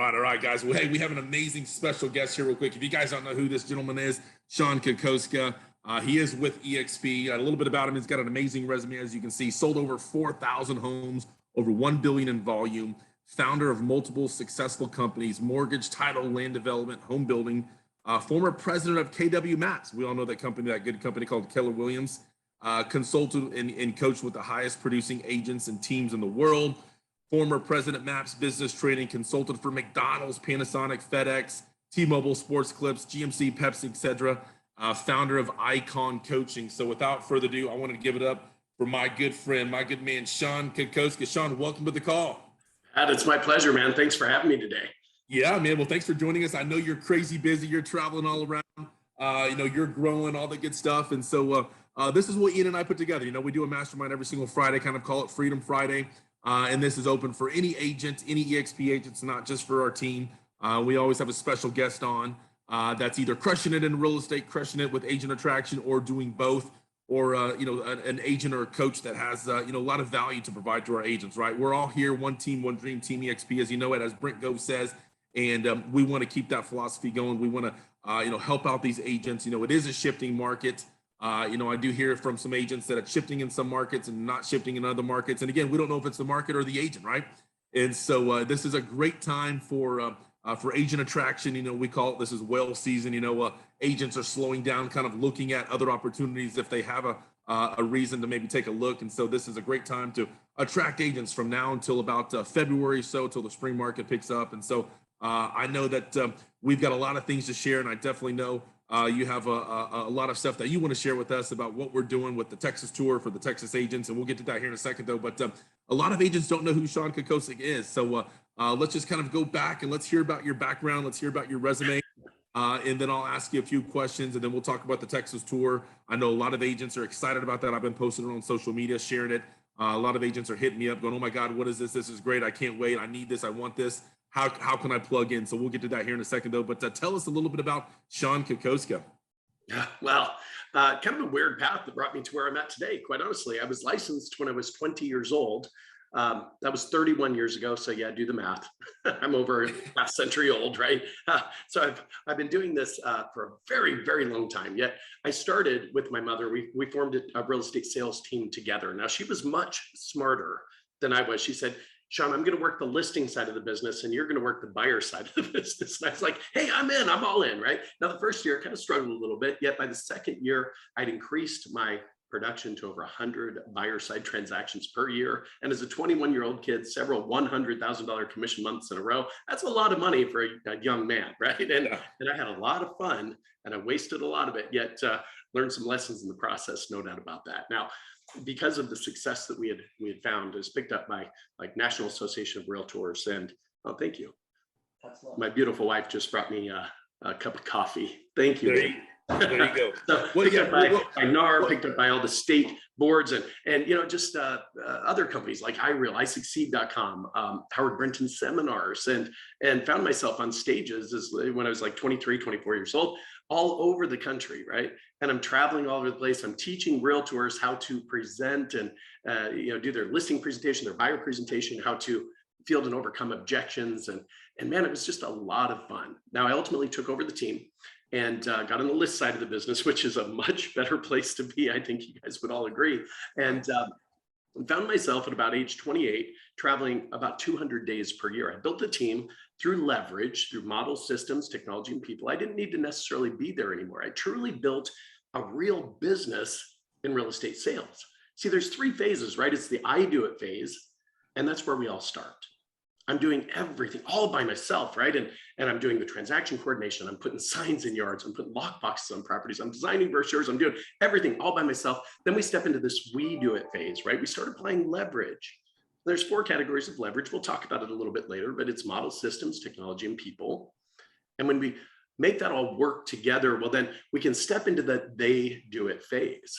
All right, guys. Well, hey, we have an amazing special guest here real quick. If you guys don't know who this gentleman is, Shon Kokoszka. He is with EXP. A little bit about him. He's got an amazing resume, as you can see. Sold over 4,000 homes, over $1 billion in volume. Founder of multiple successful companies, mortgage, title, land development, home building. Former president of KW Maps. We all know that company, that good company called Keller Williams. Consulted and coached with the highest producing agents and teams in the world. Former president Maps business training, consulted for McDonald's, Panasonic, FedEx, T-Mobile, Sports Clips, GMC, Pepsi, etc. Founder of Icon Coaching. So without further ado, I want to give it up for my good friend, my good man, Shon Kokoszka. Shon, welcome to the call. Pat, it's my pleasure, man. Thanks for having me today. Yeah, man. Well, thanks for joining us. I know you're crazy busy. You're traveling all around. You're growing, all the good stuff. And so this is what Ian and I put together. We do a mastermind every single Friday, kind of call it Freedom Friday. And this is open for any agent, any EXP agents, not just for our team. We always have a special guest on that's either crushing it in real estate, crushing it with agent attraction, or doing both, or an agent or a coach that has a lot of value to provide to our agents. Right? We're all here, one team, one dream, Team EXP, as you know it, as Brent Gove says, and we want to keep that philosophy going. We want to help out these agents. It is a shifting market. I do hear from some agents that it's shifting in some markets and not shifting in other markets. And again, we don't know if it's the market or the agent, right? And so this is a great time for agent attraction. We call it, this is whale season. Agents are slowing down, kind of looking at other opportunities if they have a reason to maybe take a look. And so this is a great time to attract agents from now until about February, till the spring market picks up. And so I know that we've got a lot of things to share, and I definitely know you have a lot of stuff that you want to share with us about what we're doing with the Texas tour for the Texas agents, and we'll get to that here in a second, though. But a lot of agents don't know who Shon Kokoszka is, so let's just kind of go back and let's hear about your background. Let's hear about your resume, and then I'll ask you a few questions, and then we'll talk about the Texas tour. I know a lot of agents are excited about that. I've been posting it on social media, sharing it. A lot of agents are hitting me up going, "Oh my God, what is this? This is great. I can't wait. I need this. I want this. How can I plug in?" So we'll get to that here in a second, though. But tell us a little bit about Shon Kokoszka. Yeah, well, kind of a weird path that brought me to where I'm at today. Quite honestly, I was licensed when I was 20 years old. That was 31 years ago. So yeah, do the math. I'm over half century old, right? So I've been doing this for a very, very long time. Yet I started with my mother. We formed a real estate sales team together. Now she was much smarter than I was. She said, "Shon, I'm going to work the listing side of the business and you're going to work the buyer side of the business." And I was like, "Hey, I'm in, I'm all in," right? Now, the first year I kind of struggled a little bit, yet by the second year, I'd increased my production to over 100 buyer side transactions per year. And as a 21-year-old kid, several $100,000 commission months in a row, that's a lot of money for a young man, right? And I had a lot of fun and I wasted a lot of it, yet learned some lessons in the process, no doubt about that. Now, because of the success that we had found, it was picked up by National Association of Realtors, and thank you. My beautiful wife just brought me a cup of coffee. Thank you. There you go. So picked up by NAR, picked up by all the state boards, and just other companies like iReal, iSucceed.com, Howard Brenton seminars, and found myself on stages when I was like 23, 24 years old, all over the country, right? And I'm traveling all over the place. I'm teaching realtors how to present and do their listing presentation, their buyer presentation, how to field and overcome objections, and man, it was just a lot of fun. Now I ultimately took over the team and got on the list side of the business, which is a much better place to be. I think you guys would all agree. And found myself at about age 28, traveling about 200 days per year. I built the team through leverage, through model systems, technology, and people. I didn't need to necessarily be there anymore. I truly built a real business in real estate sales. See, there's three phases, right? It's the I do it phase, and that's where we all start. I'm doing everything all by myself, right? And I'm doing the transaction coordination. I'm putting signs in yards. I'm putting lock boxes on properties. I'm designing brochures. I'm doing everything all by myself. Then we step into this we do it phase, right? We start applying leverage. There's 4 categories of leverage. We'll talk about it a little bit later, but it's model, systems, technology, and people. And when we make that all work together, well, then we can step into the they do it phase.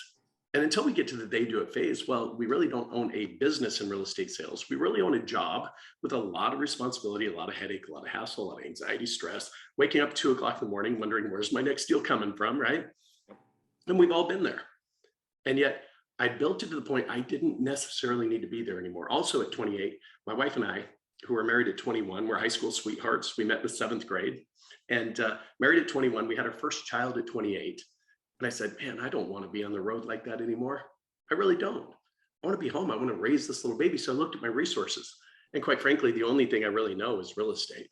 And until we get to the they do it phase, well, we really don't own a business in real estate sales. We really own a job with a lot of responsibility, a lot of headache, a lot of hassle, a lot of anxiety, stress, waking up at 2 o'clock in the morning, wondering where's my next deal coming from, right? And we've all been there. And yet I built it to the point I didn't necessarily need to be there anymore. Also at 28, my wife and I who were married at 21. We're high school sweethearts. We met in the 7th grade and married at 21. We had our first child at 28. And I said, man, I don't want to be on the road like that anymore. I really don't. I want to be home. I want to raise this little baby. So I looked at my resources. And quite frankly, the only thing I really know is real estate.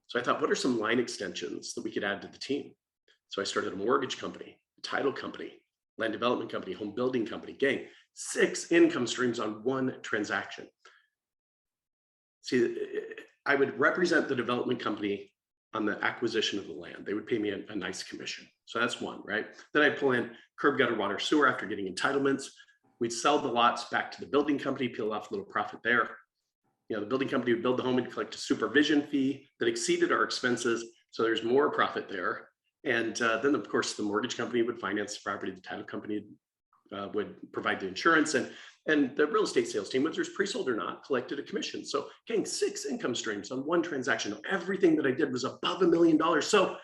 So I thought, what are some line extensions that we could add to the team? So I started a mortgage company, a title company, land development company, home building company. Gang, 6 income streams on one transaction. See, I would represent the development company on the acquisition of the land. They would pay me a nice commission. So that's one, right? Then I'd pull in curb, gutter, water, sewer after getting entitlements. We'd sell the lots back to the building company, peel off a little profit there. You know, the building company would build the home and collect a supervision fee that exceeded our expenses. So there's more profit there. And then of course the mortgage company would finance the property, the title company would provide the insurance, and the real estate sales team, whether it's pre-sold or not, collected a commission. So gang, 6 income streams on one transaction. Everything that I did was above $1 million. So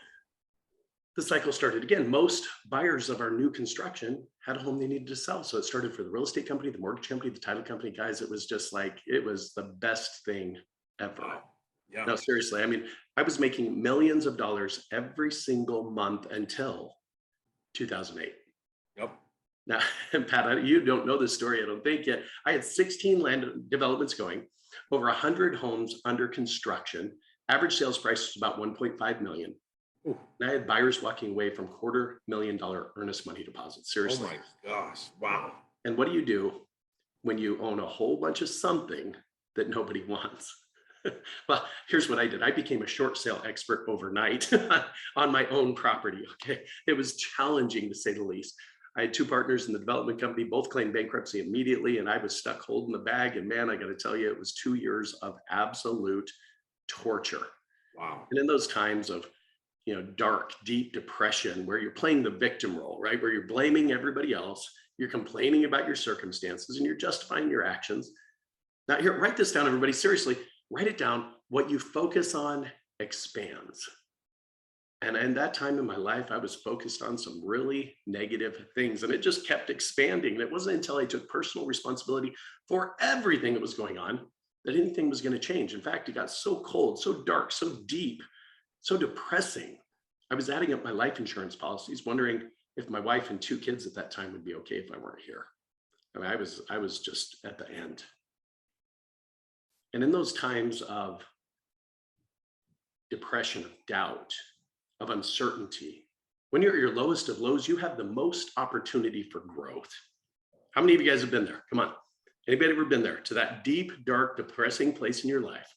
the cycle started again. Most buyers of our new construction had a home they needed to sell. So it started for the real estate company, the mortgage company, the title company. Guys, it was just like, it was the best thing ever. Wow. Yeah. No, seriously. I mean, I was making millions of dollars every single month until 2008. Yep. Now, and Pat, you don't know this story, I don't think yet. I had 16 land developments going, over 100 homes under construction. Average sales price was about 1.5 million. Ooh. And I had buyers walking away from $250,000 earnest money deposits. Seriously. Oh my gosh. Wow. And what do you do when you own a whole bunch of something that nobody wants? Well, here's what I did. I became a short sale expert overnight on my own property. Okay. It was challenging to say the least. I had 2 partners in the development company, both claimed bankruptcy immediately, and I was stuck holding the bag. And man, I got to tell you, it was 2 years of absolute torture. Wow. And in those times of, you know, dark, deep depression, where you're playing the victim role, right? Where you're blaming everybody else, you're complaining about your circumstances, and you're justifying your actions. Now, here, write this down, everybody. Seriously, write it down. What you focus on expands. And in that time in my life, I was focused on some really negative things, and it just kept expanding. And it wasn't until I took personal responsibility for everything that was going on that anything was going to change. In fact, it got so cold, so dark, so deep, so depressing. I was adding up my life insurance policies, wondering if my wife and 2 kids at that time would be okay if I weren't here. I mean, I was just at the end. And in those times of depression, of doubt, of uncertainty, when you're at your lowest of lows, you have the most opportunity for growth. How many of you guys have been there? Come on. Anybody ever been there, to that deep, dark, depressing place in your life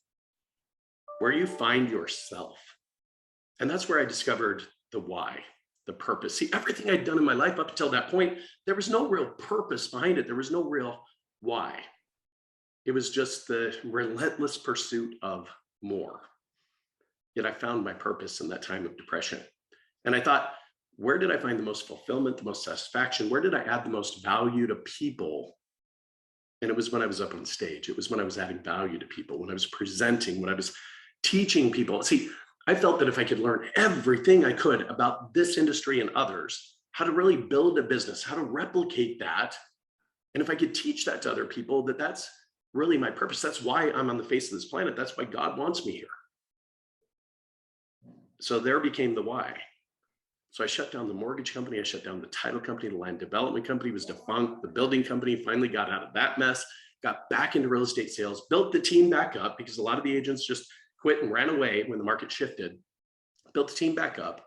where you find yourself? And that's where I discovered the why, the purpose. See, everything I'd done in my life up until that point, there was no real purpose behind it. There was no real why. It was just the relentless pursuit of more. Yet I found my purpose in that time of depression. And I thought, where did I find the most fulfillment, the most satisfaction? Where did I add the most value to people? And it was when I was up on stage. It was when I was adding value to people, when I was presenting, when I was teaching people. See, I felt that if I could learn everything I could about this industry and others, how to really build a business, how to replicate that, and if I could teach that to other people, that's really my purpose. That's why I'm on the face of this planet. That's why God wants me here. So there became the why. So I shut down the mortgage company. I shut down the title company. The land development company was defunct. The building company finally got out of that mess, got back into real estate sales, built the team back up because a lot of the agents just quit and ran away when the market shifted, built the team back up,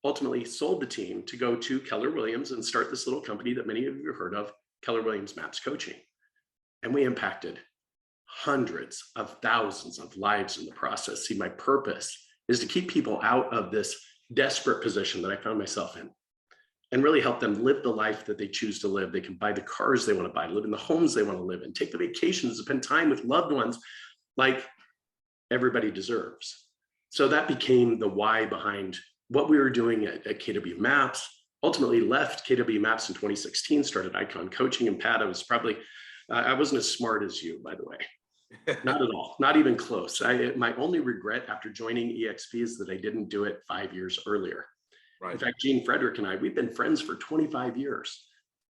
ultimately sold the team to go to Keller Williams and start this little company that many of you have heard of, Keller Williams Maps Coaching. And we impacted hundreds of thousands of lives in the process. See, my purpose is to keep people out of this desperate position that I found myself in and really help them live the life that they choose to live. They can buy the cars they want to buy, live in the homes they want to live in, take the vacations, spend time with loved ones like everybody deserves. So that became the why behind what we were doing at KW Maps. Ultimately left KW Maps in 2016, started Icon Coaching. And Pat, I wasn't as smart as you, by the way. Not at all, not even close. My only regret after joining EXP is that I didn't do it 5 years earlier. Right. In fact, Gene Frederick and I, we've been friends for 25 years.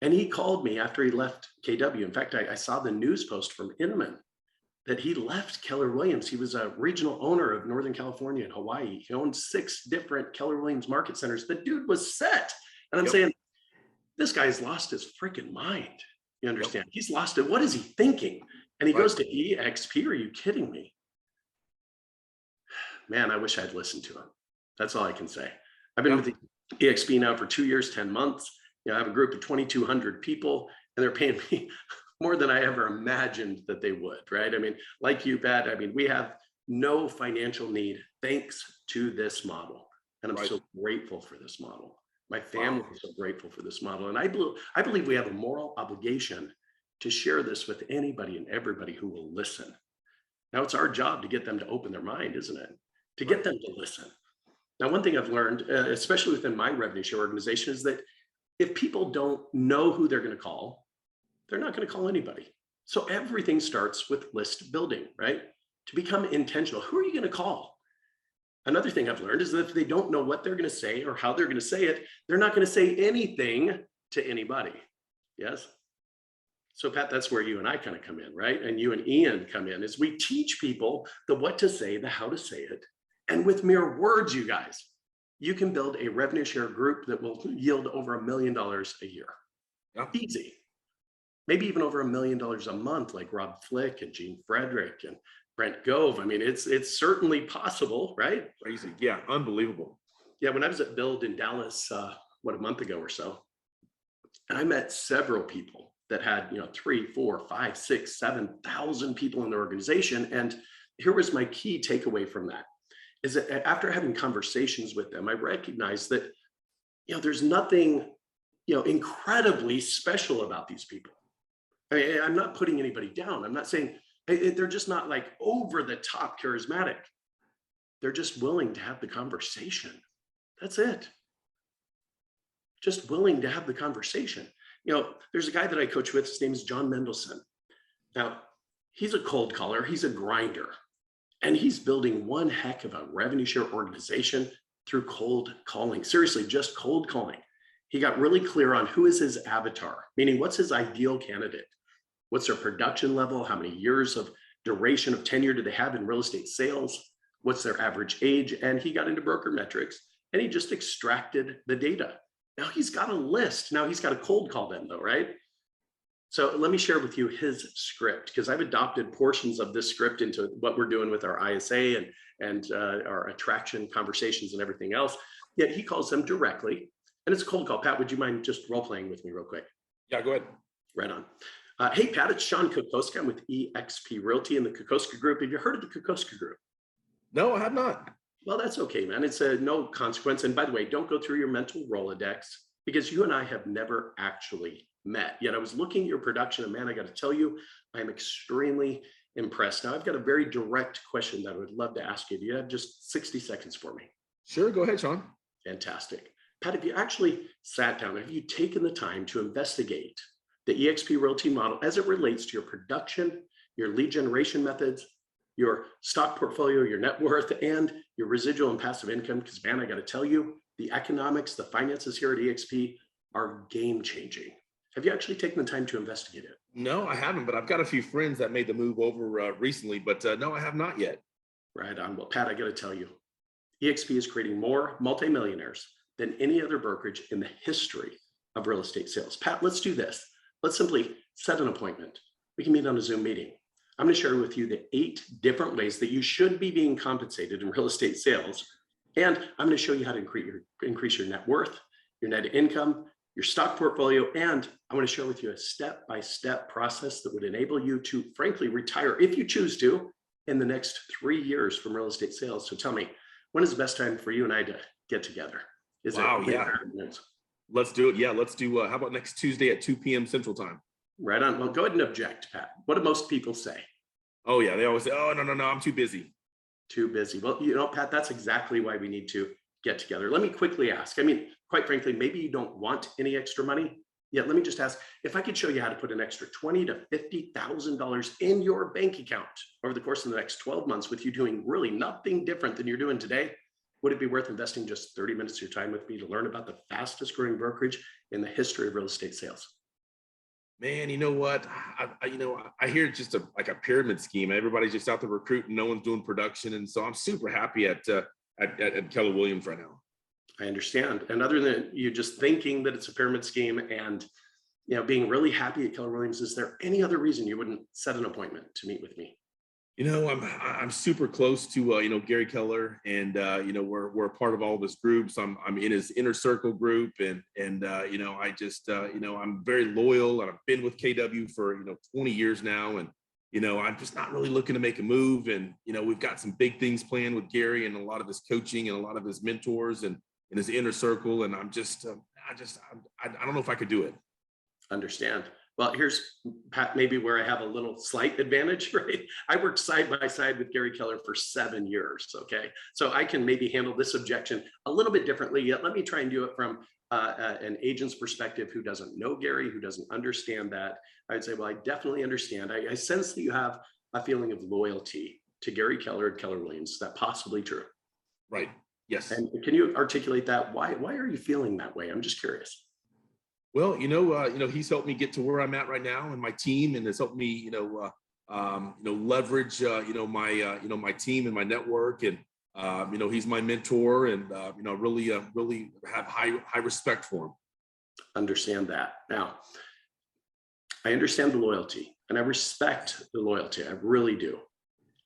And he called me after he left KW. In fact, I saw the news post from Inman that he left Keller Williams. He was a regional owner of Northern California and Hawaii. He owned 6 different Keller Williams market centers. The dude was set. And I'm saying, this guy's lost his freaking mind. You understand? He's lost it. What is he thinking? And he goes to EXP. Are you kidding me? Man, I wish I'd listened to him. That's all I can say. I've been with the EXP now for 2 years, 10 months. I have a group of 2,200 people, and they're paying me more than I ever imagined that they would, right? I mean, like you, Pat, I mean, we have no financial need thanks to this model. And I'm so grateful for this model. My family is so grateful for this model. And I believe we have a moral obligation to share this with anybody and everybody who will listen. Now it's our job to get them to open their mind, isn't it? To get them to listen. Now, one thing I've learned, especially within my revenue share organization, is that if people don't know who they're going to call, they're not going to call anybody. So everything starts with list building, right? To become intentional. Who are you going to call? Another thing I've learned is that if they don't know what they're going to say or how they're going to say it, they're not going to say anything to anybody. Yes? So Pat, that's where you and I kind of come in, right? And you and Ian come in as we teach people the what to say, the how to say it. And with mere words, you guys, you can build a revenue share group that will yield over $1 million a year. Easy. Maybe even over $1 million a month, like Rob Flick and Gene Frederick and Brent Gove. I mean, it's certainly possible, right? Crazy. Yeah, unbelievable. Yeah, when I was at Build in Dallas, a month ago or so, and I met several people that had, 3, 4, 5, 6, 7,000 people in their organization. And here was my key takeaway from that, is that after having conversations with them, I recognized that, there's nothing, incredibly special about these people. I mean, I'm not putting anybody down. I'm not saying they're just not like over the top charismatic. They're just willing to have the conversation. That's it. Just willing to have the conversation. There's a guy that I coach with, his name is John Mendelson. Now, he's a cold caller, he's a grinder, and he's building one heck of a revenue share organization through cold calling. Seriously, just cold calling. He got really clear on who is his avatar, meaning what's his ideal candidate? What's their production level? How many years of duration of tenure do they have in real estate sales? What's their average age? And he got into broker metrics and he just extracted the data. Now he's got a list. Now he's got to cold call them though, right? So let me share with you his script, because I've adopted portions of this script into what we're doing with our ISA and our attraction conversations and everything else. Yet he calls them directly. And it's a cold call. Pat, would you mind just role playing with me real quick? Yeah, go ahead. Right on. Hey, Pat, it's Shon Kokoszka. I'm with EXP Realty in the Kokoszka Group. Have you heard of the Kokoszka Group? No, I have not. Well, that's okay, man. It's a no consequence. And by the way, don't go through your mental Rolodex, because you and I have never actually met. Yet I was looking at your production, and man, I got to tell you, I'm extremely impressed. Now, I've got a very direct question that I would love to ask you. Do you have just 60 seconds for me? Sure, go ahead, Shon. Fantastic. Pat, have you actually sat down, have you taken the time to investigate the EXP Realty model as it relates to your production, your lead generation methods, your stock portfolio, your net worth, and your residual and passive income? Because man, I got to tell you, the economics, the finances here at EXP are game changing. Have you actually taken the time to investigate it? No, I haven't, but I've got a few friends that made the move over recently, but no, I have not yet. Right on. Well, Pat, I got to tell you, EXP is creating more multimillionaires than any other brokerage in the history of real estate sales. Pat, let's do this. Let's simply set an appointment. We can meet on a Zoom meeting. I'm going to share with you the 8 different ways that you should be being compensated in real estate sales. And I'm going to show you how to increase your net worth, your net income, your stock portfolio. And I want to share with you a step-by-step process that would enable you to, frankly, retire, if you choose to, in the next 3 years from real estate sales. So tell me, when is the best time for you and I to get together? Wow, yeah. Let's do it. Yeah, let's do, how about next Tuesday at 2 p.m. Central Time? Right on. Well, go ahead and object, Pat. What do most people say? Oh, yeah. They always say, oh, no, I'm too busy. Too busy. Well, Pat, that's exactly why we need to get together. Let me quickly ask. I mean, quite frankly, maybe you don't want any extra money. Yet let me just ask, if I could show you how to put an extra $20,000 to $50,000 in your bank account over the course of the next 12 months with you doing really nothing different than you're doing today, would it be worth investing just 30 minutes of your time with me to learn about the fastest growing brokerage in the history of real estate sales? Man, you know what? I hear it's just like a pyramid scheme. Everybody's just out there recruiting. No one's doing production, and so I'm super happy at Keller Williams right now. I understand. And other than you just thinking that it's a pyramid scheme and being really happy at Keller Williams, is there any other reason you wouldn't set an appointment to meet with me? I'm super close to Gary Keller, and we're a part of all of his groups. I'm in his inner circle group, and I'm very loyal, and I've been with KW for 20 years now, and I'm just not really looking to make a move. And we've got some big things planned with Gary and a lot of his coaching and a lot of his mentors and in his inner circle, and I don't know if I could do it. Understand. Well, here's Pat, maybe where I have a little slight advantage, right? I worked side by side with Gary Keller for 7 years. Okay. So I can maybe handle this objection a little bit differently. Yet let me try and do it from an agent's perspective who doesn't know Gary, who doesn't understand that. I'd say, well, I definitely understand. I sense that you have a feeling of loyalty to Gary Keller and Keller Williams. Is that possibly true? Right. Yes. And can you articulate that? Why are you feeling that way? I'm just curious. Well, he's helped me get to where I'm at right now, and my team, and has helped me, leverage, my team and my network, and he's my mentor, and really have high respect for him. Understand that. Now, I understand the loyalty, and I respect the loyalty. I really do.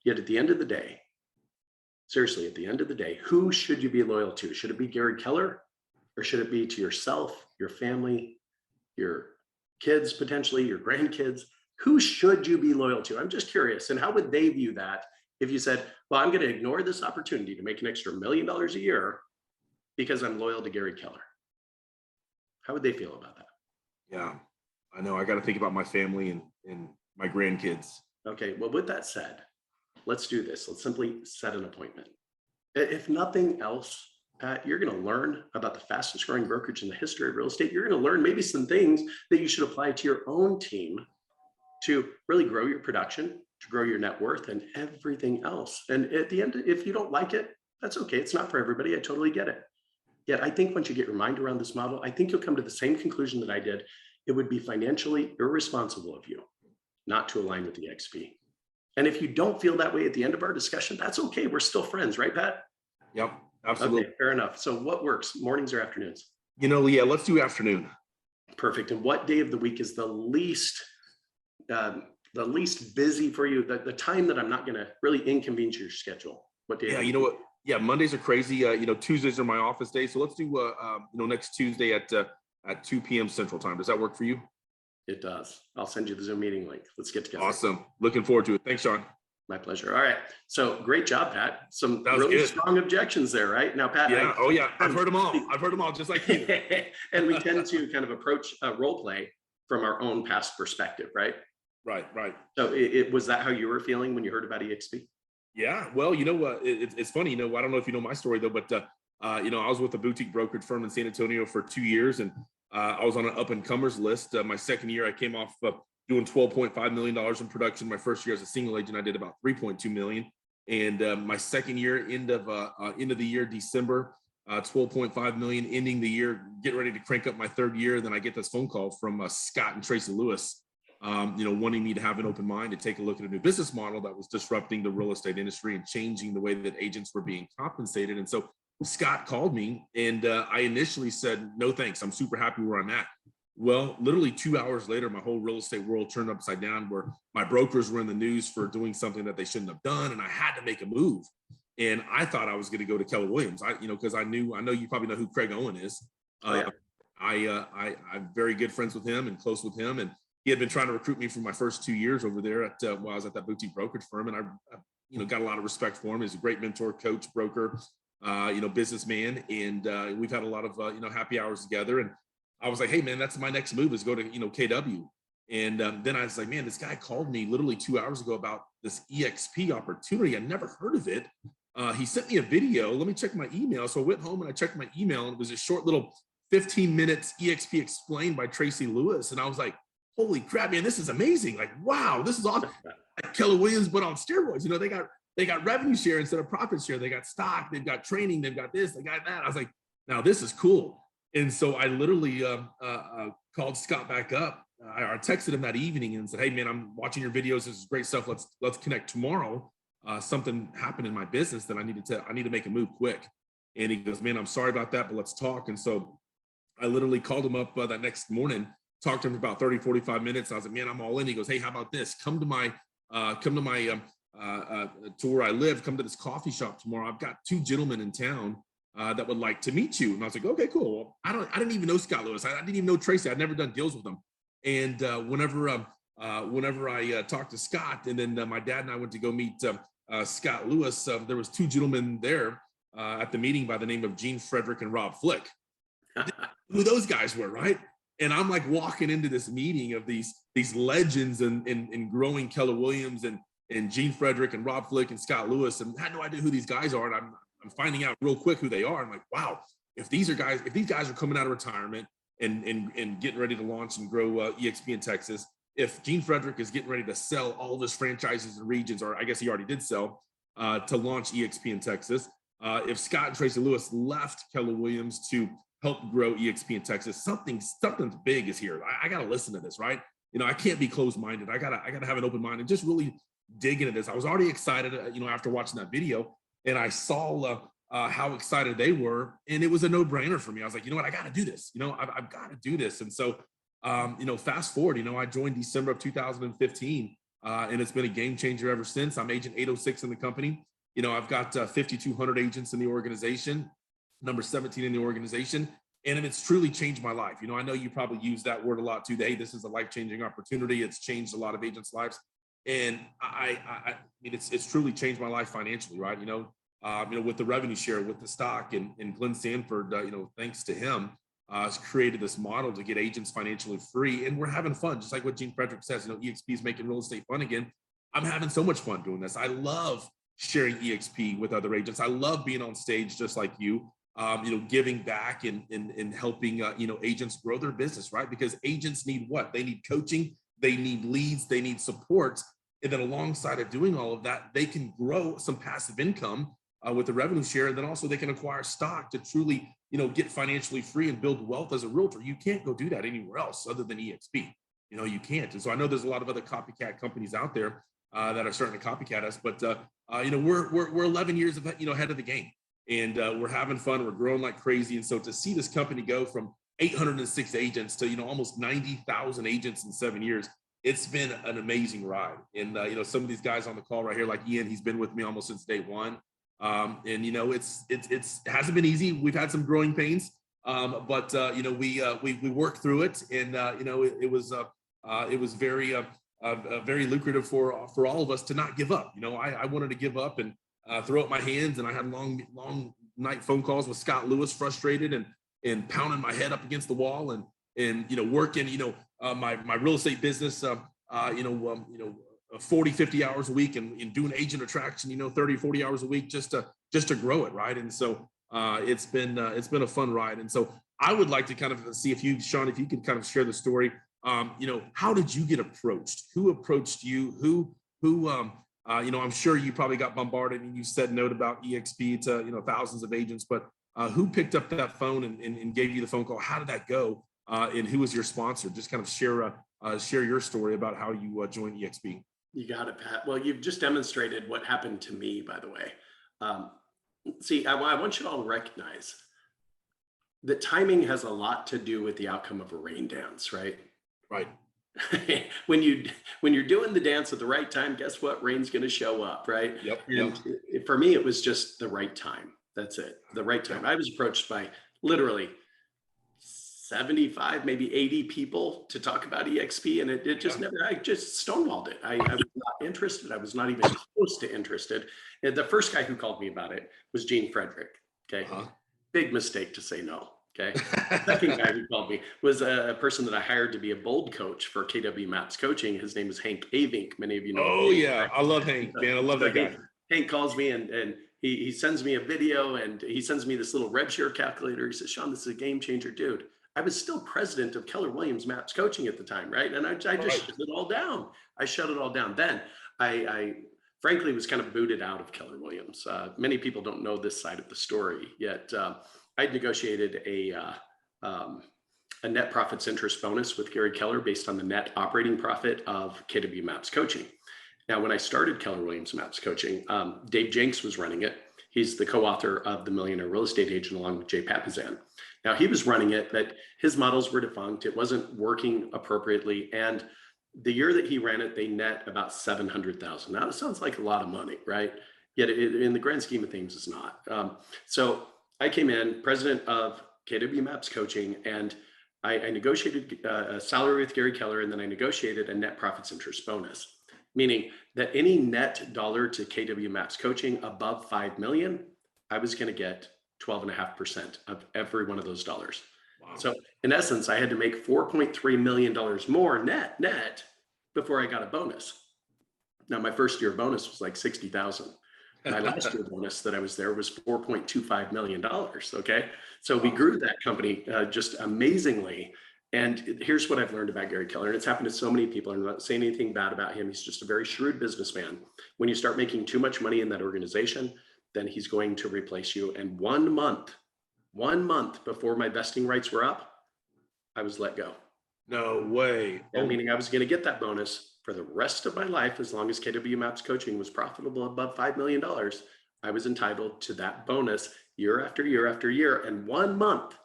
Yet at the end of the day, seriously, at the end of the day, who should you be loyal to? Should it be Gary Keller? Or should it be to yourself, your family, your kids, potentially your grandkids? Who should you be loyal to? I'm just curious. And how would they view that if you said, well, I'm going to ignore this opportunity to make an extra $1 million a year because I'm loyal to Gary Keller? How would they feel about that? Yeah, I know. I got to think about my family and my grandkids. Okay. Well, with that said, let's do this. Let's simply set an appointment. If nothing else, Pat, you're going to learn about the fastest growing brokerage in the history of real estate. You're going to learn maybe some things that you should apply to your own team to really grow your production, to grow your net worth, and everything else. And at the end, if you don't like it, that's okay. It's not for everybody. I totally get it. Yet I think once you get your mind around this model, I think you'll come to the same conclusion that I did. It would be financially irresponsible of you not to align with the XP. And if you don't feel that way at the end of our discussion, that's okay. We're still friends, right, Pat? Yep. Absolutely. Okay, fair enough. So what works, mornings or afternoons? Let's do afternoon. Perfect. And what day of the week is the least busy for you? The time that I'm not going to really inconvenience your schedule. What day? Yeah, you know what? Yeah, Mondays are crazy. Tuesdays are my office day. So let's do next Tuesday at 2 p.m. Central Time. Does that work for you? It does. I'll send you the Zoom meeting link. Let's get together. Awesome. Looking forward to it. Thanks, Shon. My pleasure. All right. So great job, Pat. Some really strong objections there, right? Now, Pat. Yeah. I've heard them all. Just like you. And we tend to kind of approach a role play from our own past perspective, right? Right. So was that how you were feeling when you heard about EXP? Yeah. Well, it's funny. I don't know if you know my story though, but I was with a boutique brokerage firm in San Antonio for 2 years, and I was on an up and comers list. My second year, I came off doing $12.5 million in production. My first year as a single agent, I did about $3.2 million. And my second year, end of the year, December, 12.5 million, ending the year, getting ready to crank up my third year. Then I get this phone call from Scott and Tracy Lewis, wanting me to have an open mind to take a look at a new business model that was disrupting the real estate industry and changing the way that agents were being compensated. And so Scott called me, and I initially said, no, thanks. I'm super happy where I'm at. Well, literally 2 hours later, my whole real estate world turned upside down, where my brokers were in the news for doing something that they shouldn't have done. And I had to make a move. And I thought I was going to go to Keller Williams, because I know you probably know who Craig Owen is. I'm very good friends with him and close with him. And he had been trying to recruit me for my first 2 years over there while I was at that boutique brokerage firm. And I got a lot of respect for him. He's a great mentor, coach, broker, businessman. And we've had a lot of, happy hours together. And I was like, hey, man, that's my next move, is go to, KW. And then I was like, man, this guy called me literally 2 hours ago about this EXP opportunity. I never heard of it. He sent me a video. Let me check my email. So I went home and I checked my email, and it was a short little 15 minutes EXP explained by Tracy Lewis. And I was like, holy crap, man, this is amazing. Like, wow, this is awesome. Like Keller Williams, but on steroids. They got revenue share instead of profit share. They got stock, they've got training, they've got this, they got that. I was like, now this is cool. And so I literally called Scott back up I texted him that evening and said, "Hey man, I'm watching your videos. This is great stuff. Let's connect tomorrow. Something happened in my business that I need to make a move quick." And he goes, "Man, I'm sorry about that, but let's talk." And so I literally called him up that next morning, talked to him for about 30, 45 minutes. I was like, "Man, I'm all in." He goes, "Hey, how about this? Come to my to where I live. Come to this coffee shop tomorrow. I've got two gentlemen in town that would like to meet you." And I was like, "Okay, cool." Well, I didn't even know Scott Lewis. I didn't even know Tracy. I'd never done deals with them. And whenever I talked to Scott, and then my dad and I went to go meet Scott Lewis, there was two gentlemen there at the meeting by the name of Gene Frederick and Rob Flick. Who those guys were, right? And I'm like walking into this meeting of these legends and growing Keller Williams and Gene Frederick and Rob Flick and Scott Lewis, and had no idea who these guys are. And I'm finding out real quick who they are. I'm like, wow, if these guys are coming out of retirement and getting ready to launch and grow EXP in Texas, if Gene Frederick is getting ready to sell all of his franchises and regions, or I guess he already did sell, to launch EXP in Texas, if Scott and Tracy Lewis left Keller Williams to help grow EXP in Texas, something's big is here. I got to listen to this, right? I can't be closed-minded. I gotta have an open mind and just really dig into this. I was already excited, after watching that video, and I saw how excited they were, and it was a no-brainer for me. I was like, you know what, I got to do this. I've got to do this. And so, fast forward, I joined December of 2015, and it's been a game changer ever since. I'm agent 806 in the company. I've got 5,200 agents in the organization, number 17 in the organization, and it's truly changed my life. I know you probably use that word a lot too. Hey, this is a life-changing opportunity. It's changed a lot of agents' lives, and I mean, it's truly changed my life financially, right? With the revenue share, with the stock, and Glenn Sanford, thanks to him, has created this model to get agents financially free, and we're having fun, just like what Gene Frederick says. EXP is making real estate fun again. I'm having so much fun doing this. I love sharing EXP with other agents. I love being on stage just like you. Giving back and helping, agents grow their business, right? Because agents need what? They need coaching, they need leads, they need support. And then alongside of doing all of that, they can grow some passive income with the revenue share. And then also they can acquire stock to truly, get financially free and build wealth as a realtor. You can't go do that anywhere else other than EXP. You can't. And so I know there's a lot of other copycat companies out there that are starting to copycat us, but we're 11 years ahead of the game. And we're having fun. We're growing like crazy. And so to see this company go from 806 agents to, almost 90,000 agents in 7 years, it's been an amazing ride. And, some of these guys on the call right here, like Ian, he's been with me almost since day one. And, it hasn't been easy. We've had some growing pains, but we worked through it. And, it was very lucrative for all of us to not give up. I wanted to give up and throw up my hands, and I had long night phone calls with Scott Lewis, frustrated and pounding my head up against the wall and working my real estate business 40, 50 hours a week and doing agent attraction 30, 40 hours a week just to grow it, right? And so it's been a fun ride. And so I would like to kind of see if you, Shon, if you could kind of share the story. How did you get approached? Who approached you? I'm sure you probably got bombarded and you said no about EXP to, thousands of agents, but who picked up that phone and gave you the phone call? How did that go? And who was your sponsor? Just kind of share your story about how you joined EXP. You got it, Pat. Well, you've just demonstrated what happened to me, by the way. I want you all to recognize that timing has a lot to do with the outcome of a rain dance, right? Right. when you're doing the dance at the right time, guess what? Rain's going to show up, right? Yep. And for me, it was just the right time. That's it. The right time. I was approached by literally 75, maybe 80 people to talk about EXP, and it just never. I just stonewalled it. I was not interested. I was not even close to interested. And the first guy who called me about it was Gene Frederick. Okay, big mistake to say no. Okay. The second guy who called me was a person that I hired to be a bold coach for KW Maps Coaching. His name is Hank Avink. Many of you know. Oh, yeah. I love Hank, man. I love that guy. Hank calls me and he sends me a video, and he sends me this little rev share calculator. He says, "Shon, this is a game changer, dude." I was still president of Keller Williams Maps Coaching at the time, right? And I just shut it all down. I shut it all down. Then I frankly was kind of booted out of Keller Williams. Many people don't know this side of the story yet. I'd negotiated a a net profits interest bonus with Gary Keller based on the net operating profit of KW Maps Coaching. Now, when I started Keller Williams Maps Coaching, Dave Jenks was running it. He's the co-author of The Millionaire Real Estate Agent along with Jay Papasan. Now, he was running it, but his models were defunct. It wasn't working appropriately. And the year that he ran it, they net about $700,000. Now, it sounds like a lot of money, right? Yet in the grand scheme of things, it's not. So I came in, president of KW Maps Coaching, and I negotiated a salary with Gary Keller, and then I negotiated a net profits interest bonus, meaning that any net dollar to KW Maps Coaching above 5 million, I was going to get 12.5% of every one of those dollars. Wow. So in essence, I had to make $4.3 million more net before I got a bonus. Now, my first year bonus was like 60,000. My last year bonus that I was there was $4.25 million. Okay. So we grew that company just amazingly. And here's what I've learned about Gary Keller, and it's happened to so many people. I'm not saying anything bad about him. He's just a very shrewd businessman. When you start making too much money in that organization, then he's going to replace you. And 1 month before my vesting rights were up, I was let go. No way. Meaning I was going to get that bonus for the rest of my life. As long as KW Maps Coaching was profitable above $5 million, I was entitled to that bonus year after year after year. And 1 month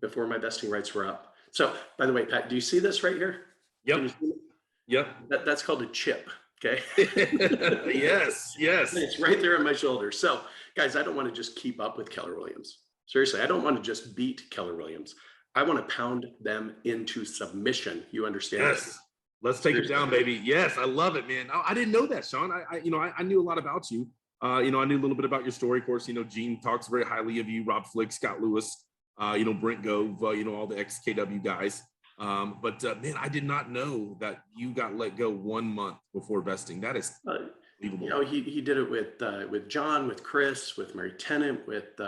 before my vesting rights were up. So, by the way, Pat, do you see this right here? Yep. Yep. That's called a chip. Okay. Yes. It's right there on my shoulder. So, guys, I don't want to just keep up with Keller Williams. Seriously, I don't want to just beat Keller Williams. I want to pound them into submission. You understand? Yes. Let's take it down, baby. Yes, I love it, man. I didn't know that, Shon. I knew a lot about you. I knew a little bit about your story. Of course, Gene talks very highly of you. Rob Flick, Scott Lewis. Brent Gove, all the ex-KW guys. But man, I did not know that you got let go 1 month before vesting. That is unbelievable. He did it with John, with Chris, with Mary Tennant, with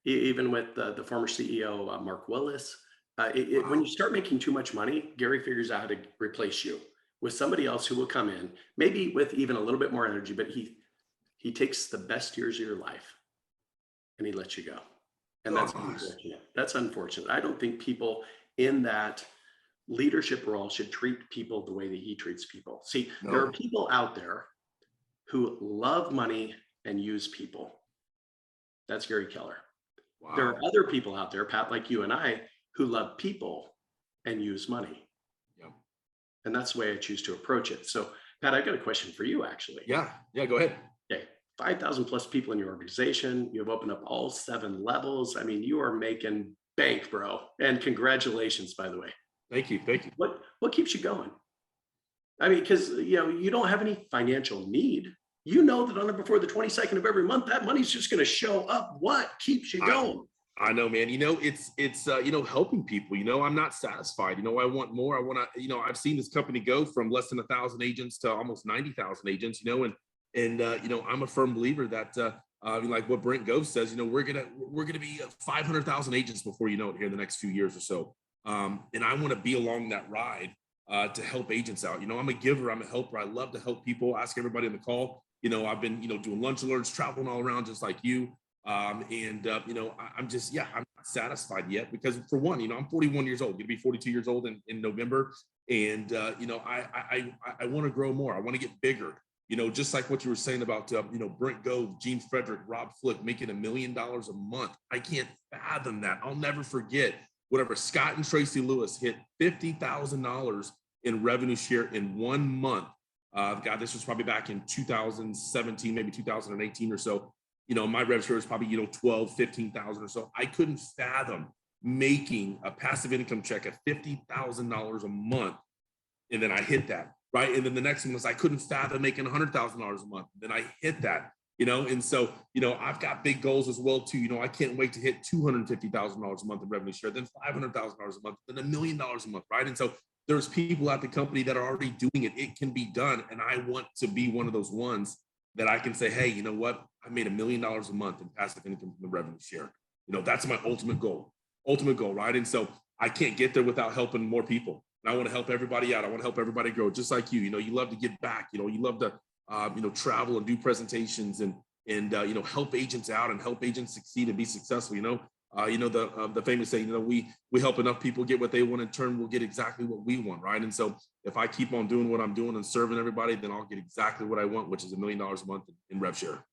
even with the former CEO, Mark Willis. Wow. When you start making too much money, Gary figures out how to replace you with somebody else who will come in, maybe with even a little bit more energy, but he takes the best years of your life and he lets you go. And that's unfortunate. That's unfortunate. I don't think people in that leadership role should treat people the way that he treats people. See, There are people out there who love money and use people. That's Gary Keller. Wow. There are other people out there, Pat, like you and I, who love people and use money. Yep. And that's the way I choose to approach it. So, Pat, I've got a question for you, actually. Yeah, go ahead. Okay. 5,000 plus people in your organization. You've opened up all 7 levels. I mean, you are making bank, bro. And congratulations, by the way. Thank you. What keeps you going? I mean, because you don't have any financial need. You know that on or before the 22nd of every month, that money's just going to show up. What keeps you going? I know, man. It's helping people. I'm not satisfied. I want more. I want to. I've seen this company go from less than 1,000 agents to almost 90,000 agents. And I'm a firm believer that, like what Brent Gove says, we're gonna be 500,000 agents before you know it here in the next few years or so. And I want to be along that ride to help agents out. I'm a giver. I'm a helper. I love to help people. Ask everybody on the call. I've been doing lunch alerts, traveling all around just like you. I'm not satisfied yet because for one, I'm 41 years old. Gonna be 42 years old in November, and I want to grow more. I want to get bigger. Just like what you were saying about, Brent Gove, Gene Frederick, Rob Flick making $1 million a month. I can't fathom that. I'll never forget whatever Scott and Tracy Lewis hit $50,000 in revenue share in 1 month. God, this was probably back in 2017, maybe 2018 or so. My revenue share was probably, 12, 15,000 or so. I couldn't fathom making a passive income check at $50,000 a month. And then I hit that. Right. And then the next one was I couldn't fathom making $100,000 a month. Then I hit that, and so, I've got big goals as well, too. I can't wait to hit $250,000 a month in revenue share, then $500,000 a month, then $1 million a month. Right. And so there's people at the company that are already doing it. It can be done. And I want to be one of those ones that I can say, hey, you know what? I made $1 million a month in passive income from the revenue share. That's my ultimate goal. Right. And so I can't get there without helping more people. And I want to help everybody out. I want to help everybody grow, just like you. You love to get back. You love to, travel and do presentations and help agents out and help agents succeed and be successful. The famous saying, we help enough people get what they want, in turn we'll get exactly what we want, right? And so if I keep on doing what I'm doing and serving everybody, then I'll get exactly what I want, which is $1 million a month in rev share.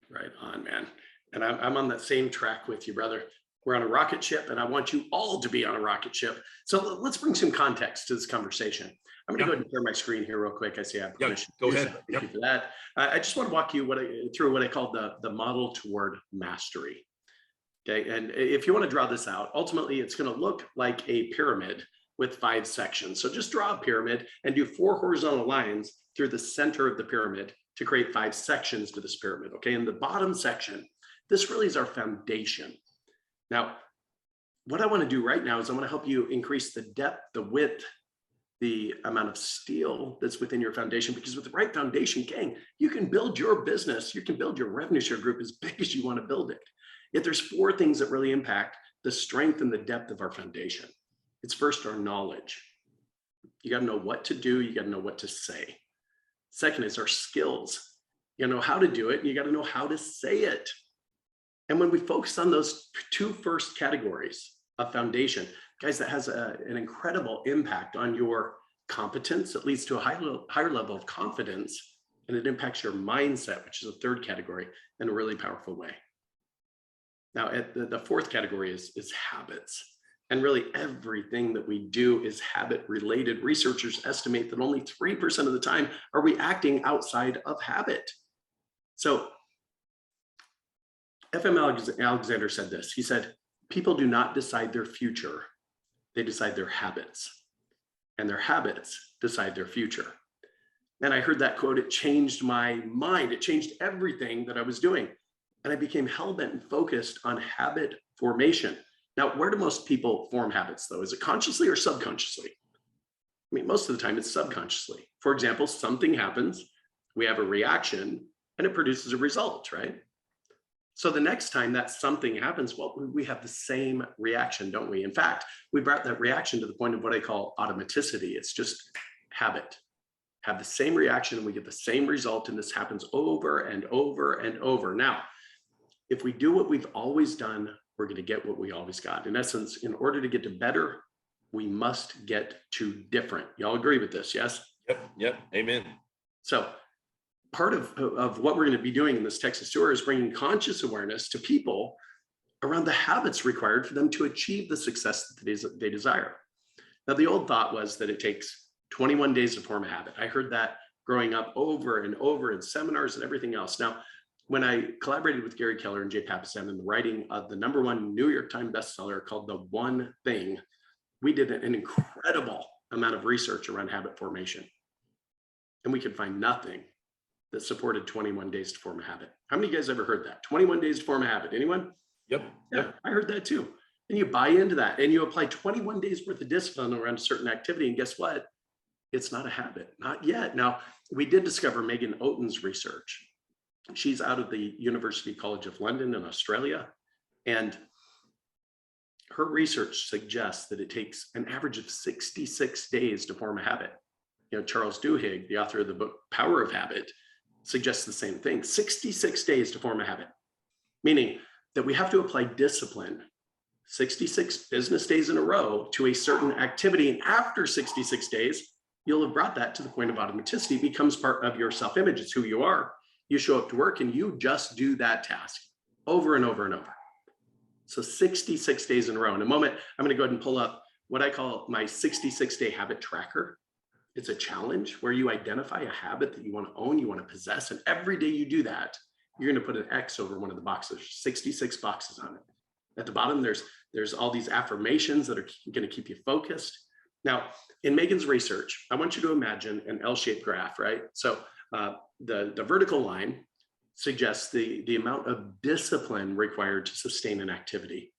Right on, man. And I'm on that same track with you, brother. We're on a rocket ship, and I want you all to be on a rocket ship. So let's bring some context to this conversation. I'm going to go ahead and share my screen here real quick. I see I have permission. Go ahead. Thank you for that. I just want to walk you through what I call the model toward mastery. Okay, and if you want to draw this out, ultimately it's going to look like a pyramid with 5 sections. So just draw a pyramid and do 4 horizontal lines through the center of the pyramid to create 5 sections to this pyramid. Okay, in the bottom section, this really is our foundation. Now, what I want to do right now is I want to help you increase the depth, the width, the amount of steel that's within your foundation, because with the right foundation, gang, you can build your business, you can build your revenue share group as big as you want to build it. Yet there's 4 things that really impact the strength and the depth of our foundation. It's first our knowledge. You got to know what to do, you got to know what to say. Second is our skills. You know how to do it, and you got to know how to say it. And when we focus on those 2 first categories of foundation, guys, that has an incredible impact on your competence. It leads to a higher level of confidence, and it impacts your mindset, which is a 3rd category, in a really powerful way. Now, the 4th category is habits. And really everything that we do is habit related. Researchers estimate that only 3% of the time are we acting outside of habit. So F.M. Alexander said this. He said, people do not decide their future. They decide their habits. And their habits decide their future. And I heard that quote. It changed my mind. It changed everything that I was doing. And I became hell-bent and focused on habit formation. Now, where do most people form habits, though? Is it consciously or subconsciously? I mean, most of the time it's subconsciously. For example, something happens, we have a reaction, and it produces a result, right? So the next time that something happens, well, we have the same reaction, don't we? In fact, we brought that reaction to the point of what I call automaticity. It's just habit. Have the same reaction, and we get the same result, and this happens over and over and over. Now, if we do what we've always done, we're going to get what we always got. In essence, in order to get to better, we must get to different. Y'all agree with this, yes? Yep. Amen. So part of what we're going to be doing in this Texas tour is bringing conscious awareness to people around the habits required for them to achieve the success that they desire. Now, the old thought was that it takes 21 days to form a habit. I heard that growing up over and over in seminars and everything else. Now, when I collaborated with Gary Keller and Jay Papasan in the writing of the #1 New York Times bestseller called The One Thing, we did an incredible amount of research around habit formation. And we could find nothing that supported 21 days to form a habit. How many of you guys ever heard that? 21 days to form a habit. Anyone? Yep. Yeah, I heard that too. And you buy into that and you apply 21 days worth of discipline around a certain activity. And guess what? It's not a habit, not yet. Now, we did discover Megan Oten's research. She's out of the University College of London in Australia. And her research suggests that it takes an average of 66 days to form a habit. You know, Charles Duhigg, the author of the book Power of Habit, suggests the same thing. 66 days to form a habit, meaning that we have to apply discipline 66 business days in a row to a certain activity. And after 66 days, you'll have brought that to the point of automaticity. It becomes part of your self-image. It's who you are. You show up to work and you just do that task over and over and over. So 66 days in a row. In a moment, I'm going to go ahead and pull up what I call my 66-day habit tracker. It's a challenge where you identify a habit that you want to own, you want to possess. And every day you do that, you're going to put an X over one of the boxes, 66 boxes on it. At the bottom, there's all these affirmations that are going to keep you focused. Now, in Megan's research, I want you to imagine an L-shaped graph, right? So the vertical line suggests the amount of discipline required to sustain an activity.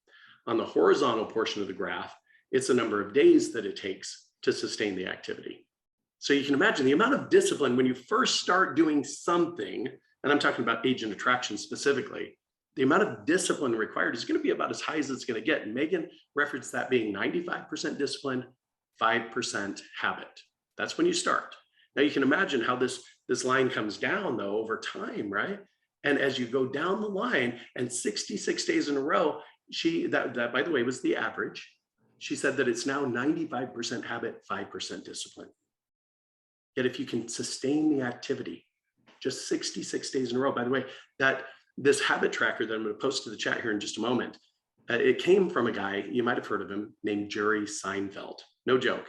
On the horizontal portion of the graph, it's the number of days that it takes to sustain the activity. So you can imagine the amount of discipline when you first start doing something, and I'm talking about agent attraction specifically, the amount of discipline required is going to be about as high as it's going to get. And Megan referenced that being 95% discipline, 5% habit. That's when you start. Now you can imagine how this line comes down though over time, right? And as you go down the line and 66 days in a row, that by the way was the average. She said that it's now 95% habit, 5% discipline. Yet if you can sustain the activity just 66 days in a row, by the way, that this habit tracker that I'm going to post to the chat here in just a moment, it came from a guy, you might have heard of him, named Jerry Seinfeld. No joke.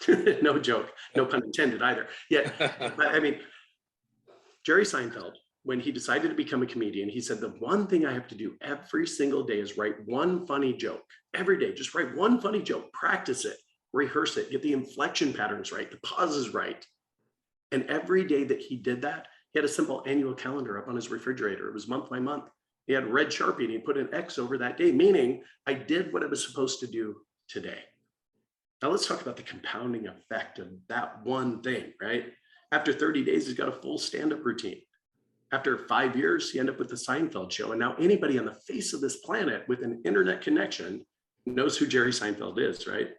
No joke. No pun intended either. Yeah. I mean, Jerry Seinfeld, when he decided to become a comedian, he said, the one thing I have to do every single day is write one funny joke. Every day, just write one funny joke, practice it, rehearse it, get the inflection patterns right, the pauses right. And every day that he did that, he had a simple annual calendar up on his refrigerator. It was month by month. He had red Sharpie and he put an X over that day, meaning I did what I was supposed to do today. Now let's talk about the compounding effect of that one thing, right? After 30 days, he's got a full stand-up routine. After 5 years, he ended up with the Seinfeld show. And now anybody on the face of this planet with an internet connection knows who Jerry Seinfeld is, right?